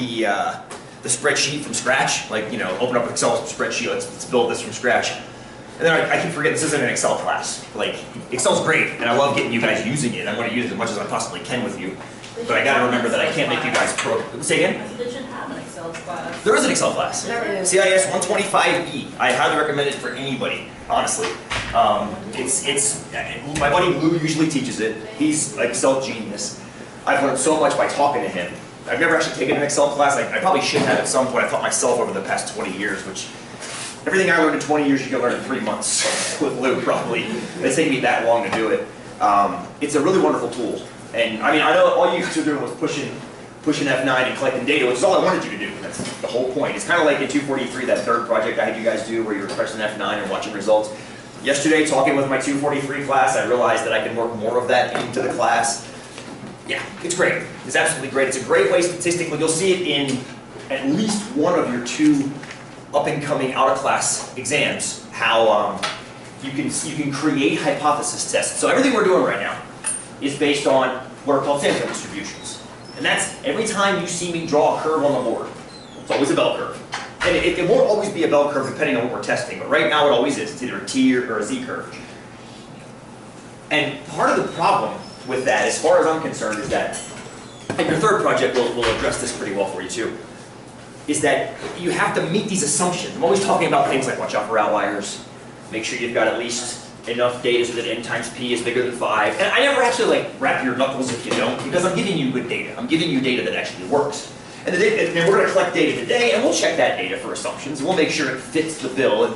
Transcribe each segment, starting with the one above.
the spreadsheet from scratch. Like, you know, open up an Excel spreadsheet, let's build this from scratch. And then I keep forgetting this isn't an Excel class. Like, Excel's great, and I love getting you guys using it. I want to use it as much as I possibly can with you. But I gotta remember that I can't make you guys program. Say again? They should have an Excel class. There is an Excel class. There is. CIS 125E. I highly recommend it for anybody, honestly. My buddy Lou usually teaches it. He's an Excel genius. I've learned so much by talking to him. I've never actually taken an Excel class. I probably should have at some point. I taught myself over the past 20 years, which everything I learned in 20 years you can learn in 3 months with Lou, probably. It's taken me that long to do it. It's a really wonderful tool. And I mean, I know all you guys are doing was pushing F9 and collecting data, which is all I wanted you to do. That's the whole point. It's kind of like in 243, that third project I had you guys do where you were pressing F9 and watching results. Yesterday, talking with my 243 class, I realized that I can work more of that into the class. Yeah, it's great. It's absolutely great. It's a great way statistically. You'll see it in at least one of your 2 up-and-coming out-of-class exams, how you can create hypothesis tests. So everything we're doing right now is based on what are called sample distributions. And that's every time you see me draw a curve on the board, it's always a bell curve. And it won't always be a bell curve depending on what we're testing, but right now it always is. It's either a T or a Z curve. And part of the problem with that, as far as I'm concerned, is that, and your third project will address this pretty well for you too, is that you have to meet these assumptions. I'm always talking about things like watch out for outliers, make sure you've got at least enough data so that n times p is bigger than 5. And I never actually like wrap your knuckles if you don't, because I'm giving you good data. I'm giving you data that actually works. And then we're going to collect data today, and we'll check that data for assumptions, and we'll make sure it fits the bill. And,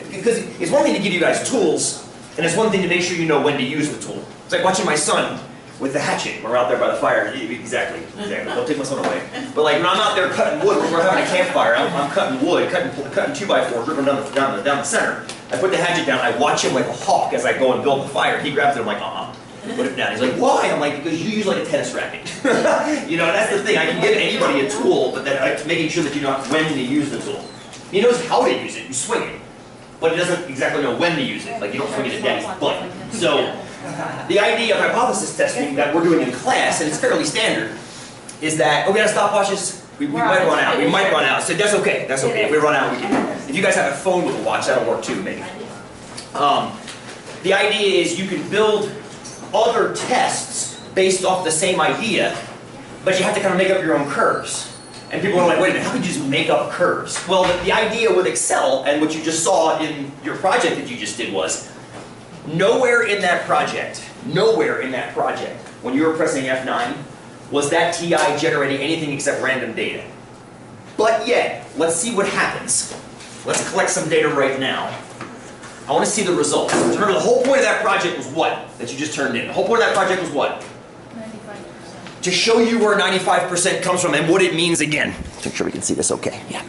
because it's one thing to give you guys tools, and it's one thing to make sure you know when to use the tool. It's like watching my son with the hatchet when we're out there by the fire. Exactly. Don't take my son away. But like when I'm out there cutting wood, when we're having a campfire, I'm cutting wood, cutting 2x4s, ripping down the center. I put the hatchet down, I watch him like a hawk as I go and build the fire. He grabs it, I'm like, put it down. He's like, why? I'm like, because you use like a tennis racket. You know, that's the thing. I can give anybody a tool, but then making sure that you know when to use the tool. He knows how to use it, you swing it. But he doesn't exactly know when to use it. Like you don't swing it at daddy's butt. So the idea of hypothesis testing that we're doing in class, and it's fairly standard, is that, we got stopwatches? We might run out. We might run out. So that's okay. That's okay. If we run out, we can. If you guys have a phone with a watch, that'll work too, maybe. The idea is you can build other tests based off the same idea, but you have to kind of make up your own curves. And people are like, wait a minute, how could you just make up curves? Well, the idea with Excel, and what you just saw in your project that you just did was, nowhere in that project, when you were pressing F9, was that TI generating anything except random data. But yet, let's see what happens. Let's collect some data right now. I want to see the results. Remember, the whole point of that project was what? That you just turned in. The whole point of that project was what? 95%. To show you where 95% comes from and what it means again. Make sure we can see this okay. Yeah.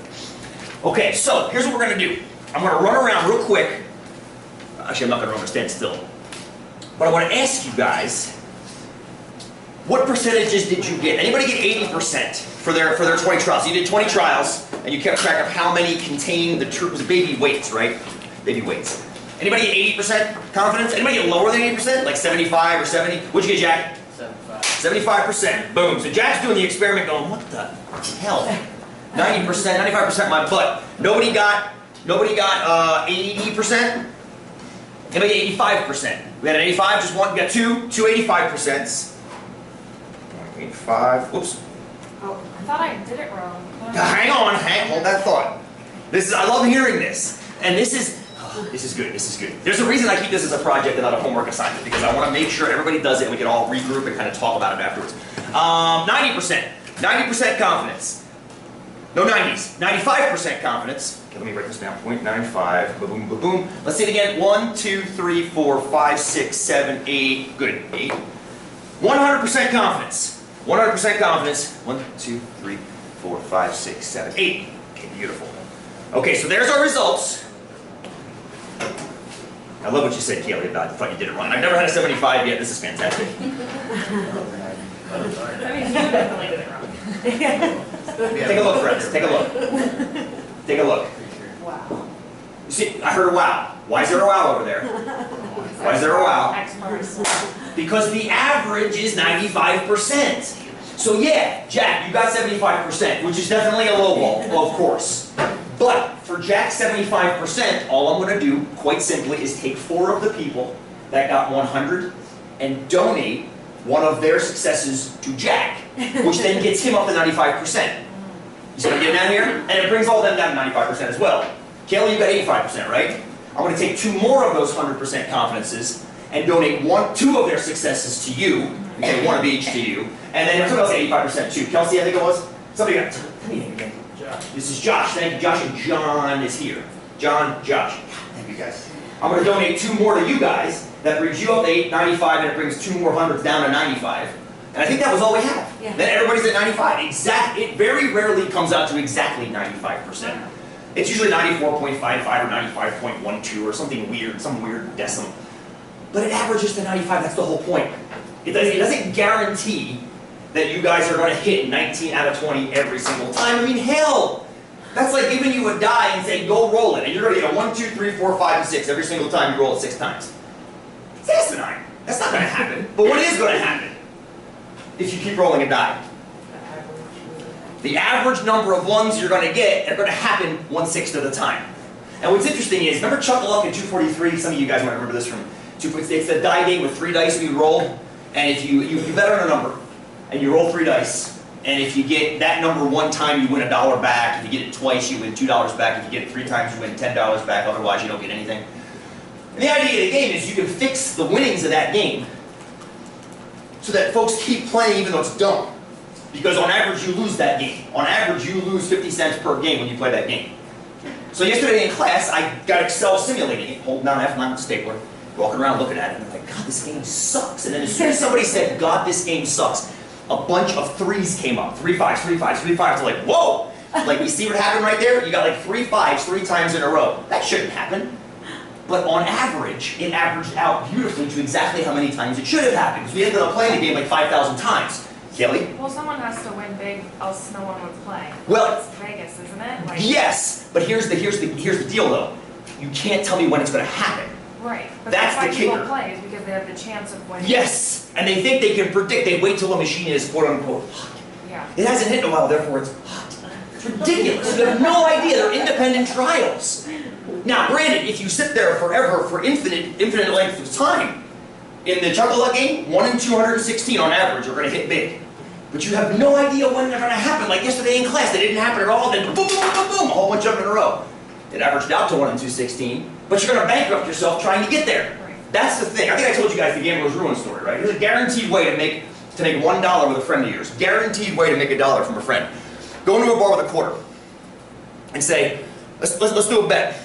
Okay, so here's what we're going to do. I'm going to run around real quick. Actually, I'm not going to run, stand still. But I want to ask you guys, what percentages did you get? Anybody get 80% for their 20 trials? You did 20 trials, and you kept track of how many contained the baby weights, right? Baby weights. Anybody get 80% confidence? Anybody get lower than 80%? Like 75 or 70? What'd you get, Jack? 75. 75%. Boom. So Jack's doing the experiment going, what the hell? 90%, 95% my butt. Nobody got 80%? Anybody get 85%? We had an 85, just one, we got two 85%. 85, whoops. Oh, I thought I did it wrong. Hang on, hold that thought. I love hearing this. And this is good. There's a reason I keep this as a project and not a homework assignment, because I want to make sure everybody does it and we can all regroup and kind of talk about it afterwards. 90% confidence. No 90s. 95% confidence. Okay, let me write this down. 0.95. Boom, boom, boom, boom. Let's see it again. 1, 2, 3, 4, 5, 6, 7, 8. Good. 8. 100% confidence. 100% confidence. 1, 2, 3, 4, 5, 6, 7, 8. Okay, beautiful. Okay, so there's our results. I love what you said, Kaylee, about I thought you did it wrong. I've never had a 75 yet. This is fantastic. I mean, you definitely did it wrong. Take a look, friends. Take a look. Take a look. Wow. You see, I heard a wow. Why is there a wow over there? Why is there a wow? X marks. Because the average is 95%. So yeah, Jack, you got 75%, which is definitely a low ball, of course. But for Jack's 75%, all I'm going to do, quite simply, is take 4 of the people that got 100 and donate one of their successes to Jack, which then gets him up to 95%. You see what I'm getting at here? And it brings all them down to 95% as well. Kayla, you got 85%, right? I'm going to take 2 more of those 100% confidences and donate 2 of their successes to you. Okay, 1 of each to you. And then somebody else 85% too. Kelsey, I think it was? Somebody got, tell me again. Josh. This is Josh. Thank you, Josh. And John is here. John, Josh. Thank you guys. I'm going to donate 2 more to you guys. That brings you up to 95, and it brings 2 more hundreds down to 95. And I think that was all we have. Yeah. Then everybody's at 95. It very rarely comes out to exactly 95%. It's usually 94.55 or 95.12 or something weird, some weird decimal. But it averages to 95. That's the whole point. It doesn't guarantee that you guys are going to hit 19 out of 20 every single time. I mean, hell, that's like giving you a die and saying, go roll it. And you're going to get a 1, 2, 3, 4, 5, and 6 every single time you roll it 6 times. It's asinine. That's not going to happen. But what is going to happen if you keep rolling a die? The average number of ones you're going to get are going to happen 1/6 of the time. And what's interesting is, remember Chuck-a-Luck in 243? Some of you guys might remember this from 243. It's the die game with 3 dice and you roll. And if you bet on a number, and you roll 3 dice, and if you get that number 1 time, you win $1 back. If you get it twice, you win $2 back. If you get it 3 times, you win $10 back. Otherwise, you don't get anything. And the idea of the game is you can fix the winnings of that game so that folks keep playing even though it's dumb. Because on average, you lose that game. On average, you lose 50 cents per game when you play that game. So yesterday in class, I got Excel simulating it, holding down F9 with the stapler, walking around looking at it, and I'm like, God, this game sucks. And then as soon as somebody said, God, this game sucks, a bunch of 3s came up. 3 5s, 3 5s, 3 5s. Like, whoa! Like, you see what happened right there? You got like 3 5s 3 times in a row. That shouldn't happen. But on average, it averaged out beautifully to exactly how many times it should have happened. Because we ended up playing the game like 5,000 times. Kelly? Well, someone has to win big, else no one would play. Well, it's Vegas, isn't it? Like, yes, but here's the deal though. You can't tell me when it's going to happen. Right. But That's why the people kicker. play is because they have the chance of winning. Yes, and they think they can predict. They wait till a machine is quote unquote hot. Yeah. It hasn't hit in a while, therefore it's hot. It's ridiculous. You have no idea. They're independent trials. Now, granted, if you sit there forever for infinite length of time, in the Chuck-a-Luck game, 1 in 216 on average are going to hit big. But you have no idea when they're going to happen. Like yesterday in class, they didn't happen at all. Then boom, boom, boom, boom, a whole bunch of them in a row. It averaged out to 1 in 216, but you're going to bankrupt yourself trying to get there. Right. That's the thing. I think I told you guys the Gambler's Ruin story, right? There's a guaranteed way to make $1 with a friend of yours. Guaranteed way to make $1 from a friend. Go into a bar with a quarter and say, let's do a bet.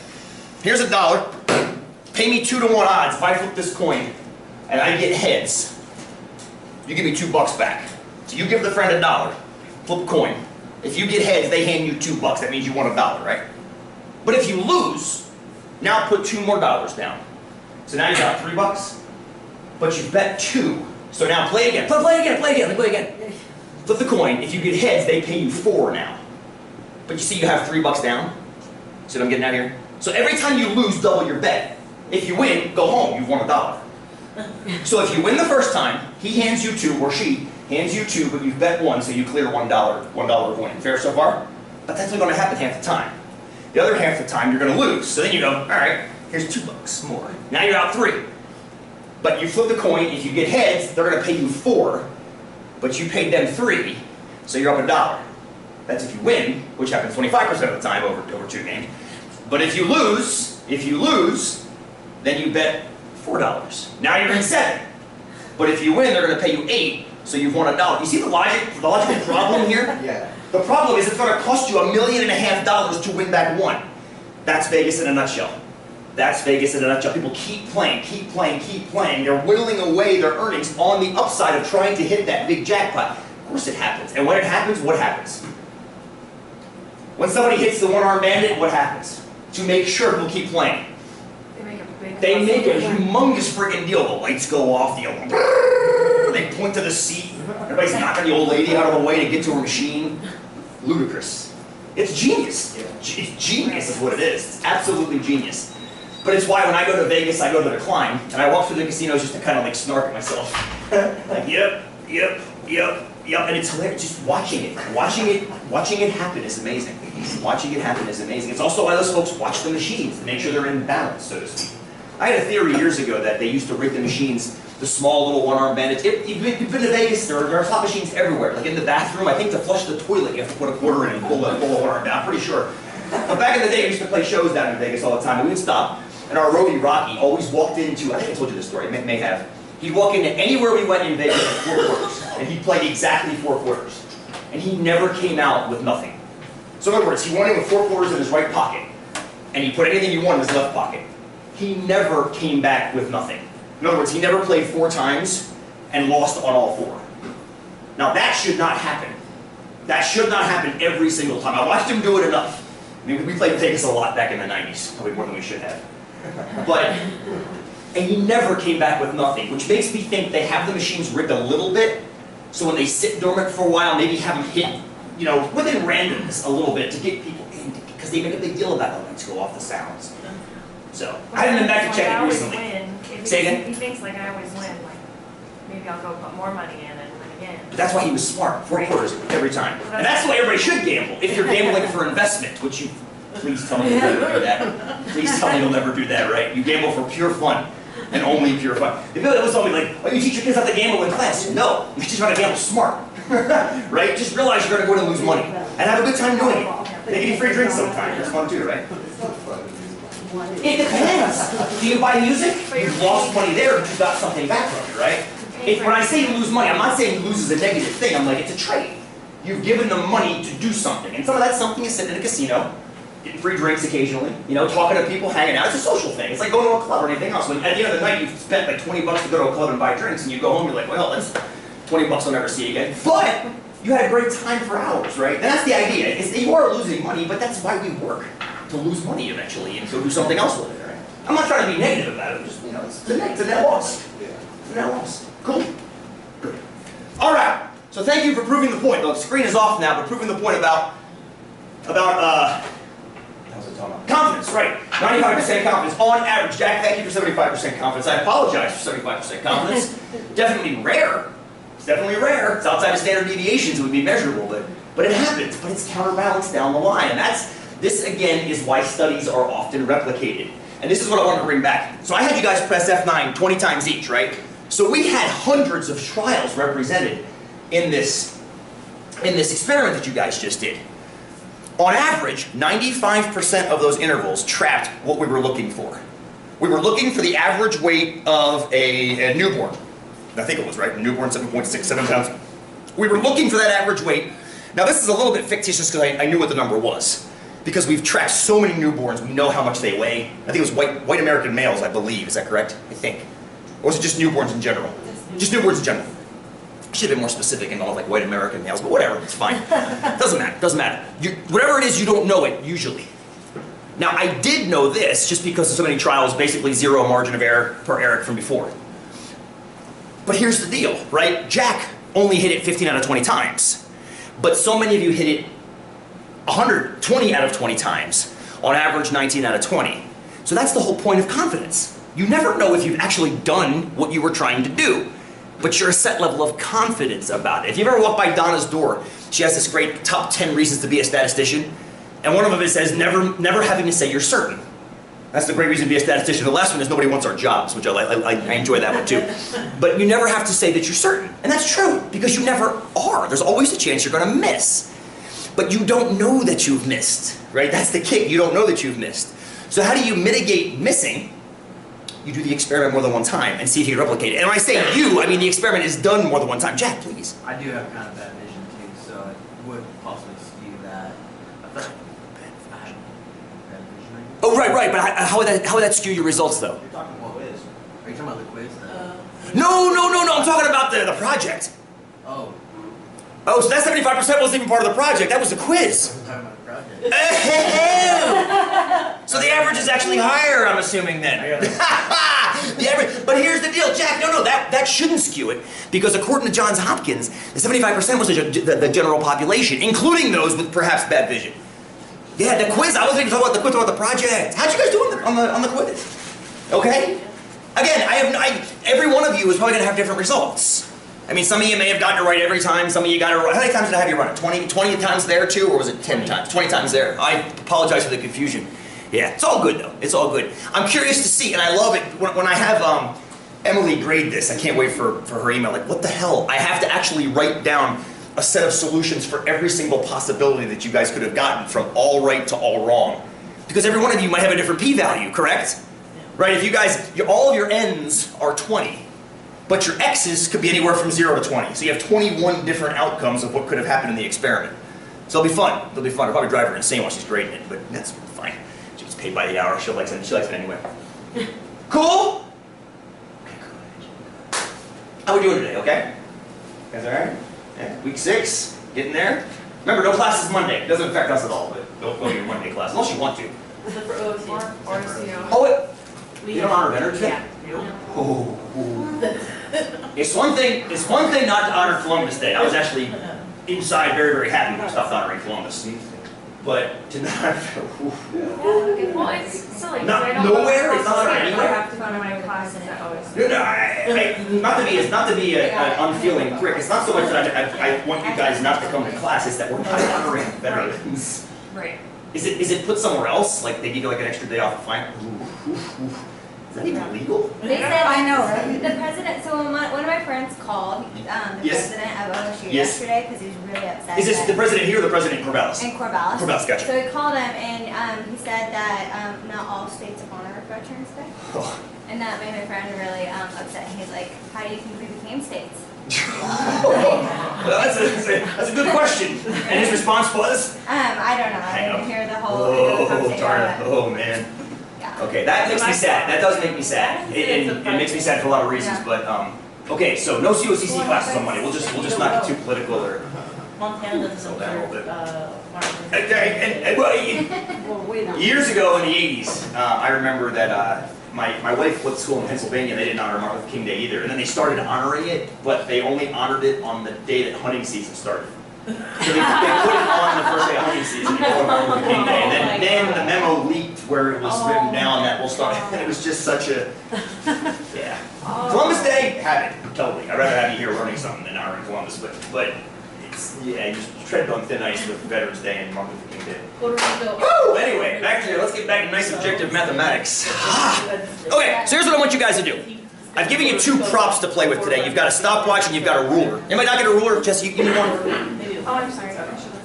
Here's $1. Pay me 2 to 1 odds if I flip this coin and I get heads. You give me $2 back. So you give the friend $1, flip a coin. If you get heads, they hand you $2. That means you won $1, right? But if you lose, now put $2 more down. So now you got $3. But you bet 2. So now play again. Play again. Flip the coin. If you get heads, they pay you 4 now. But you see you have $3 down? See what I'm getting at here? So every time you lose, double your bet. If you win, go home. You've won $1. So if you win the first time, he hands you 2, or she hands you 2, but you've bet 1, so you clear $1 of winning. Fair so far? But that's only going to happen half the time. The other half the time, you're going to lose. So then you go, all right, here's $2 more. Now you're out 3. But you flip the coin. If you get heads, they're going to pay you 4, but you paid them 3, so you're up $1. That's if you win, which happens 25% of the time over 2 games. But if you lose, then you bet $4. Now you're in 7. But if you win, they're going to pay you 8, so you've won $1. You see the logical problem here? Yeah. The problem is it's going to cost you $1.5 million to win back 1. That's Vegas in a nutshell. That's Vegas in a nutshell. People keep playing. They're whittling away their earnings on the upside of trying to hit that big jackpot. Of course it happens. And when it happens, what happens? When somebody hits the one-armed bandit, what happens? To make sure people keep playing. They make a humongous friggin' deal. The lights go off, they point to the seat, everybody's knocking the old lady out of the way to get to her machine. Ludicrous. It's genius. It's genius is what it is. It's absolutely genius. But it's why when I go to Vegas, I go to the Climb, and I walk through the casinos just to kind of like snark at myself. Like, yep. Yep, and it's hilarious. Just watching it happen is amazing. Watching it happen is amazing. It's also why those folks watch the machines to make sure they're in balance, so to speak. I had a theory years ago that they used to rig the machines, the small little one-arm bandits. You've been to Vegas, there are slot machines everywhere. Like in the bathroom, I think to flush the toilet, you have to put a quarter in and pull a one-arm down. I'm pretty sure. But back in the day, we used to play shows down in Vegas all the time, and we would stop. And our roadie, Rocky, always walked into, I think I told you this story, may have. He'd walk into anywhere we went in Vegas with 4 quarters, and he played exactly 4 quarters. And he never came out with nothing. So in other words, he went in with 4 quarters in his right pocket, and he put anything you want in his left pocket. He never came back with nothing. In other words, he never played 4 times and lost on all 4. Now that should not happen. That should not happen every single time. I watched him do it enough. I mean, we played Vegas a lot back in the 90s, probably more than we should have. And he never came back with nothing, which makes me think they have the machines rigged a little bit, so when they sit dormant for a while, maybe have them hit, you know, within randomness a little bit to get people in, because they make a big deal about how lights go off the sounds. So, I haven't been back to check it recently. Say again? He thinks like I always win, like maybe I'll go put more money in and win again. But that's why he was smart, 4 quarters every time. And that's the way everybody should gamble, if you're gambling for investment, which you, please tell me you'll never do that. Please tell me you'll never do that, right? You gamble for pure fun. And only pure fun. If it was only like, oh, you teach your kids how to gamble in class. No, you teach them how to gamble smart. Right? Just realize you're going to go in and lose money. And have a good time doing it. They give you free drinks sometimes. That's fun too, right? It depends. Do you buy music? You've lost money there, but you got something back from it, right? When I say lose money, I'm not saying lose is a negative thing. I'm like, it's a trade. You've given them money to do something. And some of that something is sitting in a casino, getting free drinks occasionally, you know, talking to people, hanging out. It's a social thing. It's like going to a club or anything else. When at the end of the night, you've spent like 20 bucks to go to a club and buy drinks, and you go home, you're like, well, that's 20 bucks I'll never see again. But you had a great time for hours, right? And that's the idea. Is that you are losing money, but that's why we work, to lose money eventually and go do something else with it, right? I'm not trying to be negative about it. Just, you know, it's a net loss. It's a net loss. Cool. Good. All right. So thank you for proving the point. The screen is off now, but proving the point about confidence, right. 95% confidence on average. Jack, thank you for 75% confidence. I apologize for 75% confidence. Definitely rare. It's definitely rare. It's outside of standard deviations. It would be measurable, but it happens. But it's counterbalanced down the line. And this again is why studies are often replicated. And this is what I want to bring back. So I had you guys press F9 20 times each, right? So we had hundreds of trials represented in this experiment that you guys just did. On average, 95% of those intervals trapped what we were looking for. We were looking for the average weight of a newborn. I think it was, right? A newborn, 7.67 pounds. We were looking for that average weight. Now this is a little bit fictitious because I knew what the number was. Because we've tracked so many newborns, we know how much they weigh. I think it was white American males, I believe. Is that correct? I think. Or was it just newborns in general? Just newborns in general. Should have been more specific and all like white American males, but whatever, it's fine. Doesn't matter, doesn't matter. Whatever it is, you don't know it, usually. Now, I did know this, just because of so many trials, basically 0 margin of error per Eric from before. But here's the deal, right? Jack only hit it 15 out of 20 times. But so many of you hit it 120 out of 20 times. On average, 19 out of 20. So that's the whole point of confidence. You never know if you've actually done what you were trying to do. But you're a set level of confidence about it. If you've ever walked by Donna's door, she has this great top 10 reasons to be a statistician. And one of them, it says, never having to say you're certain. That's the great reason to be a statistician. The last one is nobody wants our jobs, which I enjoy that one too. But you never have to say that you're certain. And that's true, because you never are. There's always a chance you're going to miss. But you don't know that you've missed, right? That's the kick. You don't know that you've missed. So how do you mitigate missing? You do the experiment more than one time and see if you can replicate it. And when I say you, I mean the experiment is done more than one time. Jack, please. I do have kind of bad vision too, so it would possibly skew that. I thought I had bad vision. Oh, right. But how would that skew your results, though? You're talking about quiz. Are you talking about the quiz? No. I'm talking about the project. Oh. Oh, so that 75% wasn't even part of the project. That was the quiz. I'm talking about the project. So the average is actually higher, I'm assuming then. The average, but here's the deal, Jack. No, that shouldn't skew it, because according to Johns Hopkins, the 75% was the general population, including those with perhaps bad vision. Yeah, the quiz. I wasn't even talking about the quiz, about the project. How'd you guys do on the quiz? Okay. Again, every one of you is probably going to have different results. I mean, some of you may have gotten it right every time, some of you got it right. How many times did I have you run it? 20 times there too, or was it 10 times? 20 times there. I apologize for the confusion. Yeah, it's all good though. It's all good. I'm curious to see, and I love it, when I have Emily grade this, I can't wait for her email. Like, what the hell? I have to actually write down a set of solutions for every single possibility that you guys could have gotten from all right to all wrong. Because every one of you might have a different p-value, correct? Right, if you guys, all of your n's are 20. But your x's could be anywhere from 0 to 20. So you have 21 different outcomes of what could have happened in the experiment. So it'll be fun. It'll be fun. I'll probably drive her insane while she's grading it, but that's fine. She gets paid by the hour. She likes it anyway. Cool? How we doing today, okay? You guys all right? Yeah. Week 6, getting there. Remember, no classes Monday. It doesn't affect us at all, but don't go to your Monday class, unless you want to. Except for OSU. Or CO. Oh, wait. You don't honor veterans today? Yeah. Oh. It's one thing not to honor Columbus Day. I was actually inside very, very happy when we stopped honoring Columbus. But to not, Well, it's silly. 'Cause Not I don't nowhere? go to It's not classes anywhere? I have to go to my classes at OSU. no, not to be an unfeeling prick. It's not so much that I want you guys not to come to class. It's that we're not honoring veterans. Right. Is it put somewhere else? Like they give you like an extra day off of fine? Is that even legal? They said, I know, right? the president, so when one of my friends called the Yes. president of OSU Yes. yesterday because he was really upset. Is this that- the president here or the president in Corvallis? in Corvallis. Corvallis, gotcha. So he called him and he said that not all states honor Veterans Day. Oh. And that made my friend really upset. He's like, how do you think we became states? Well, that's a good question. And his response was? I don't know. I Hang didn't up. hear the whole Oh, conversation. darn it. but, Oh, man. yeah. Okay, that makes me sad. That does make me sad. It makes me sad for a lot of reasons, Yeah. but, okay, so no COCC classes on Monday. We'll just not get too political or... Montana doesn't Slow down a little bit. Martin. Okay, and well, Well, wait on. years ago in the 80s, I remember that my wife went to school in Pennsylvania and they didn't honor Martin Luther King Day either. And then they started honoring it, but they only honored it on the day that hunting season started. So they put it on the first day of hunting season before Martin Luther King Day. And then the memo leaked where it was written down that we'll start. And it was just such a, yeah. Columbus Day, have it, totally. I'd rather have you here learning something than honoring Columbus, but it's, yeah, you just tread on thin ice with Veterans Day and Martin Luther King Day. Puerto Rico. Woo! Anyway, let's get back to nice objective mathematics. Okay, so here's what I want you guys to do. I've given you 2 props to play with today. You've got a stopwatch and you've got a ruler. Anybody not get a ruler? Jesse, you give me one. Oh, I'm sorry.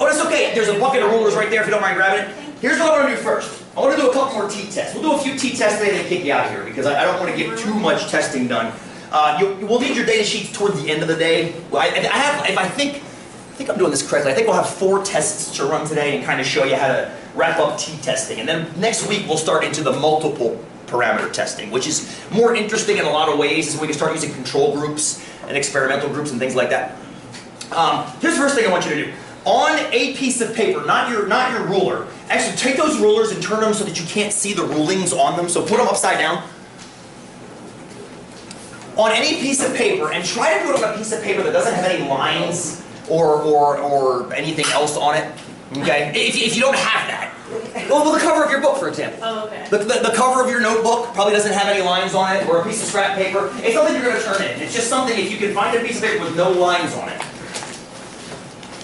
Oh, that's okay. There's a bucket of rulers right there if you don't mind grabbing it. Here's what I want to do first. I want to do a couple more t-tests. We'll do a few t-tests today and then kick you out of here because I don't want to get too much testing done. We'll need your data sheets towards the end of the day. Well, I think I'm doing this correctly. I think we'll have 4 tests to run today and kind of show you how to wrap up t-testing. And then next week we'll start into the multiple parameter testing, which is more interesting in a lot of ways, so we can start using control groups and experimental groups and things like that. Here's the first thing I want you to do. On a piece of paper, not your ruler, actually take those rulers and turn them so that you can't see the rulings on them, so put them upside down. On any piece of paper, and try to do it on a piece of paper that doesn't have any lines or anything else on it, okay? If you don't have that. Well, the cover of your book, for example. Oh, okay. The cover of your notebook probably doesn't have any lines on it, or a piece of scrap paper. It's nothing you're going to turn in. It's just something, if you can find a piece of paper with no lines on it,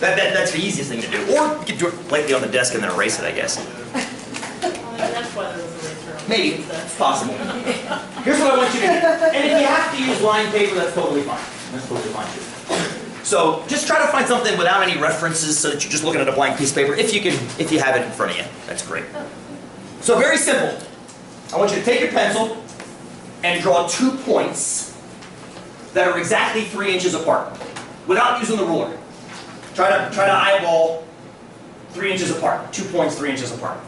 that's the easiest thing to do. Or you can do it lightly on the desk and then erase it, I guess. That's why there was a eraser on Maybe, the it's possible. Here's what I want you to do. And if you have to use line paper, that's totally fine. That's totally fine too. So just try to find something without any references so that you're just looking at a blank piece of paper. If you have it in front of you, that's great. So very simple. I want you to take your pencil and draw 2 points that are exactly 3 inches apart without using the ruler. Try to eyeball 3 inches apart. 2 points 3 inches apart.